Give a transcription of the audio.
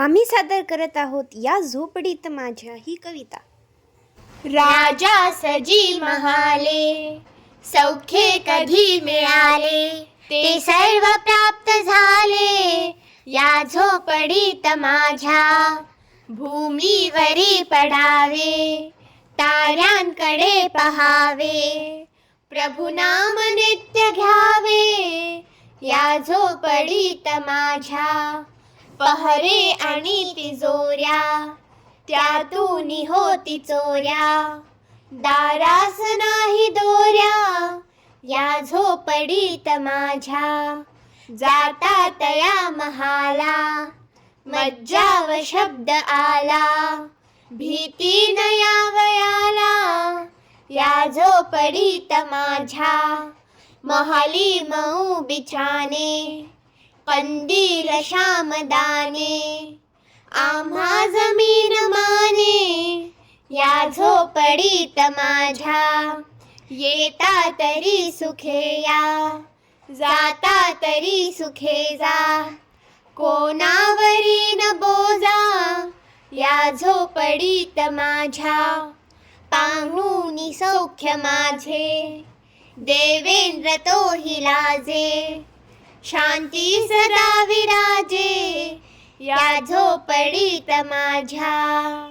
आम्ही सादर करत आहोत या झोपडीत माझ्या ही कविता. राजा सजी महाले, सौख्ये कधी मिळाले, ते सर्व प्राप्त झाले या झोपडीत माझ्या. भूमीवरी पडावे, ताऱ्यांकडे पहावे, प्रभु नाम नित्य घ्यावे या झोपडीत माझ्या. पहरे आणि तिजोऱ्या, त्यातून होती चोऱ्या, दारास नाही दोऱ्या या झोपडीत माझ्या. जाता तया महाला, मज्जा व शब्द आला, भीती न यावयाला या झोपडीत माझ्या. महाली मऊ बिछाने, कंदील श्यामदाने, आम्हा जमीन माने या झोपडीत माझ्या. येता तरी सुखे या, जाता तरी सुखे जा, कोणावरी न बोजा या झोपडीत माझ्या. पाहुणी सौख्य माझे, देवेंद्र तोही लाजे, शांती सदा विराजे या झोपडीत माझ्या.